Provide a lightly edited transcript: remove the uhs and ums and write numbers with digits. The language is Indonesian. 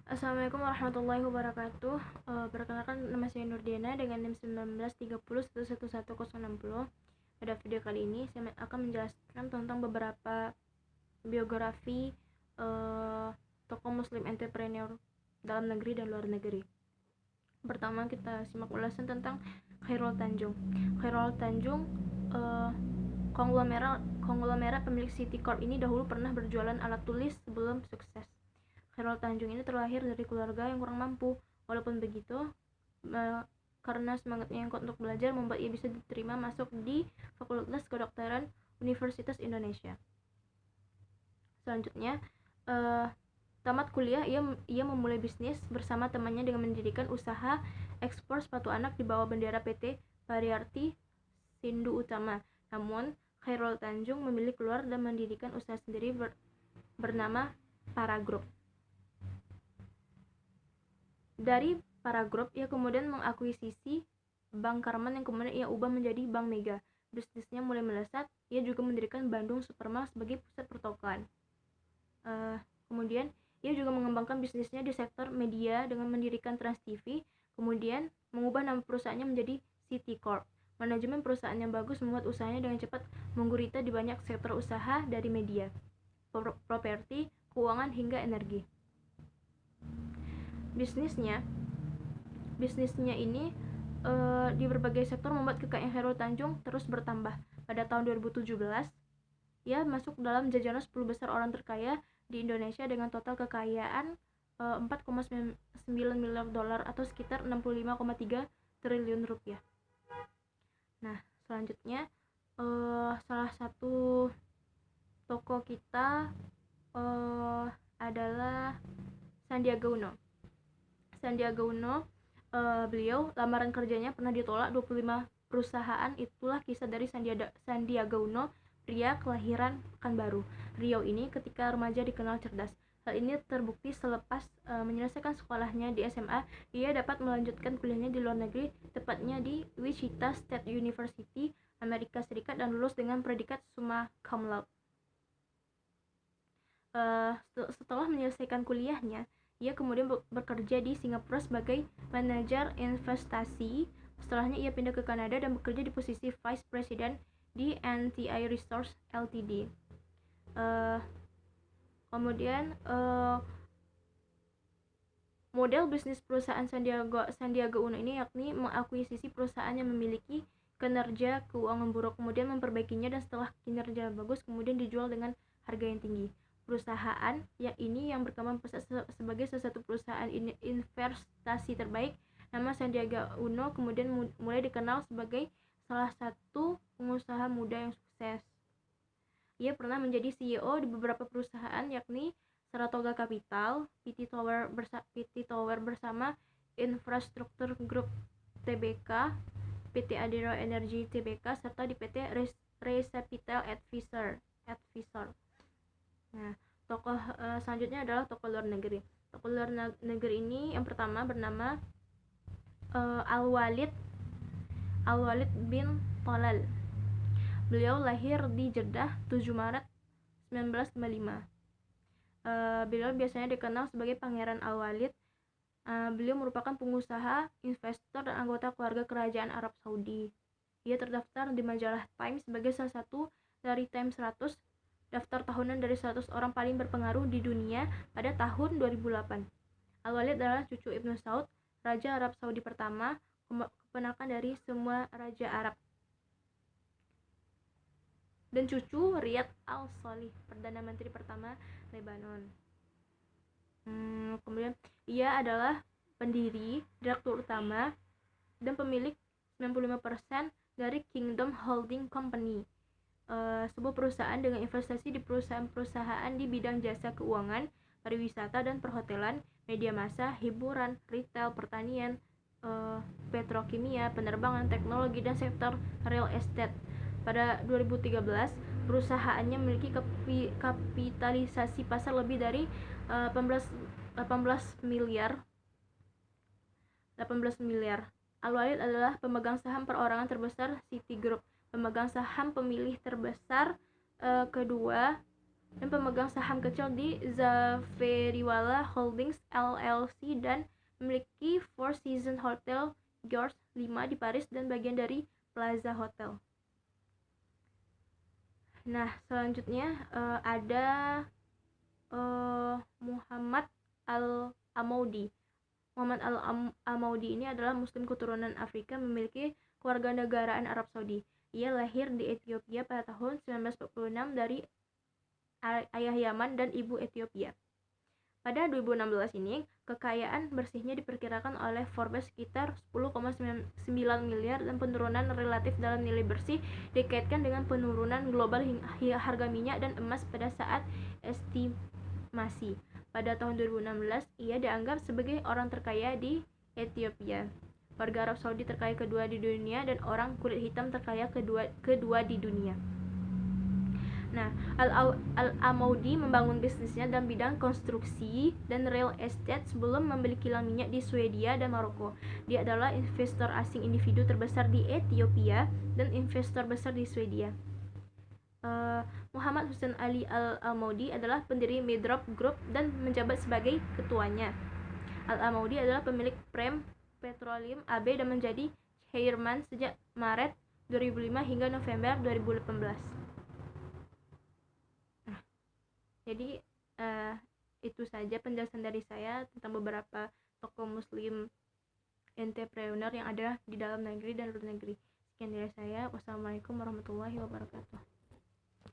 Assalamualaikum warahmatullahi wabarakatuh. Perkenalkan, nama saya Nurdiana dengan NIM 1930111060. Pada video kali ini saya akan menjelaskan tentang beberapa biografi tokoh muslim entrepreneur dalam negeri dan luar negeri. Pertama, kita simak ulasan tentang Chairul Tanjung. Chairul Tanjung, konglomerat pemilik City Corp ini dahulu pernah berjualan alat tulis sebelum sukses. Chairul Tanjung ini terlahir dari keluarga yang kurang mampu. Walaupun begitu, karena semangatnya yang kuat untuk belajar membuat ia bisa diterima masuk di Fakultas Kedokteran Universitas Indonesia. Selanjutnya, tamat kuliah, ia memulai bisnis bersama temannya dengan mendirikan usaha ekspor sepatu anak di bawah bendera PT Pariarti Sindu Utama. Namun, Chairul Tanjung memilih keluar dan mendirikan usaha sendiri bernama Paragroup. Dari Paragroup, ia kemudian mengakuisisi Bank Karman yang kemudian ia ubah menjadi Bank Mega. Bisnisnya mulai melesat. Ia juga mendirikan Bandung Supermall sebagai pusat pertokoan. Kemudian ia juga mengembangkan bisnisnya di sektor media dengan mendirikan Trans TV, kemudian mengubah nama perusahaannya menjadi City Corp. Manajemen perusahaan yang bagus membuat usahanya dengan cepat menggurita di banyak sektor usaha, dari media, properti, keuangan, hingga energi. Bisnisnya ini di berbagai sektor membuat kekayaan Chairul Tanjung terus bertambah. Pada tahun 2017, ia masuk dalam jajaran 10 besar orang terkaya di Indonesia dengan total kekayaan 4,9 miliar dolar atau sekitar 65,3 triliun rupiah. Nah, selanjutnya salah satu tokoh kita adalah Sandiaga Uno. Beliau lamaran kerjanya pernah ditolak 25 perusahaan. Itulah kisah dari Sandiaga Uno, pria kelahiran Pekanbaru, Riau ini ketika remaja dikenal cerdas. Hal ini terbukti selepas menyelesaikan sekolahnya di SMA, ia dapat melanjutkan kuliahnya di luar negeri, tepatnya di Wichita State University, Amerika Serikat, dan lulus dengan predikat summa cum laude. Setelah menyelesaikan kuliahnya, ia kemudian bekerja di Singapura sebagai manajer investasi. Setelahnya ia pindah ke Kanada dan bekerja di posisi Vice President di NTI Resource Ltd. Kemudian model bisnis perusahaan Sandiaga Uno ini yakni mengakuisisi perusahaan yang memiliki kinerja keuangan buruk, kemudian memperbaikinya, dan setelah kinerja bagus kemudian dijual dengan harga yang tinggi. Perusahaan yang berkembang pesat sebagai salah satu perusahaan investasi terbaik. Nama Sandiaga Uno kemudian mulai dikenal sebagai salah satu pengusaha muda yang sukses. Ia pernah menjadi CEO di beberapa perusahaan, yakni Saratoga Capital, PT Tower bersama Infrastruktur Group Tbk, PT Adiro Energy Tbk, serta di PT Recapital Advisor. Nah, tokoh selanjutnya adalah tokoh luar negeri. Tokoh luar negeri ini yang pertama bernama Al-Walid bin Talal. Beliau lahir di Jeddah 7 Maret 1955. Beliau biasanya dikenal sebagai Pangeran Al-Walid. Beliau merupakan pengusaha, investor, dan anggota keluarga kerajaan Arab Saudi. Ia terdaftar di majalah Time sebagai salah satu dari Time 100, daftar tahunan dari 100 orang paling berpengaruh di dunia pada tahun 2008. Al-Walid adalah cucu Ibnu Saud, Raja Arab Saudi pertama, keponakan dari semua Raja Arab, dan cucu Riyad Al-Salih, Perdana Menteri pertama Lebanon. Kemudian ia adalah pendiri, direktur utama, dan pemilik 95% dari Kingdom Holding Company, sebuah perusahaan dengan investasi di perusahaan-perusahaan di bidang jasa keuangan, pariwisata dan perhotelan, media massa, hiburan, retail, pertanian, petrokimia, penerbangan, teknologi, dan sektor real estate. Pada 2013, perusahaannya memiliki kapitalisasi pasar lebih dari 18 miliar. Al-Walid adalah pemegang saham perorangan terbesar Citigroup, pemegang saham pemilih terbesar kedua dan pemegang saham kecil di Zaveriwala Holdings LLC dan memiliki Four Seasons Hotel George 5 di Paris dan bagian dari Plaza Hotel. Nah, selanjutnya ada Muhammad Al-Amaudi. Muhammad Al-Amaudi ini adalah muslim keturunan Afrika, memiliki kewarganegaraan Arab Saudi. Ia lahir di Ethiopia pada tahun 1946 dari ayah Yaman dan ibu Ethiopia. Pada 2016 ini, kekayaan bersihnya diperkirakan oleh Forbes sekitar 10,9 miliar dan penurunan relatif dalam nilai bersih dikaitkan dengan penurunan global harga minyak dan emas pada saat estimasi. Pada tahun 2016, ia dianggap sebagai orang terkaya di Ethiopia, warga Arab Saudi terkaya kedua di dunia, dan orang kulit hitam terkaya kedua di dunia. Nah, Al-Amaudi membangun bisnisnya dalam bidang konstruksi dan real estate sebelum membeli kilang minyak di Swedia dan Maroko. Dia adalah investor asing individu terbesar di Ethiopia dan investor besar di Swedia. Muhammad Hussein Ali Al-Amaudi adalah pendiri Midrop Group dan menjabat sebagai ketuanya. Al-Amaudi adalah pemilik Prem Petroleum AB dan menjadi chairman sejak Maret 2005 hingga November 2018. Jadi itu saja penjelasan dari saya tentang beberapa tokoh muslim entrepreneur yang ada di dalam negeri dan luar negeri. Sekian dari saya. Wassalamualaikum warahmatullahi wabarakatuh.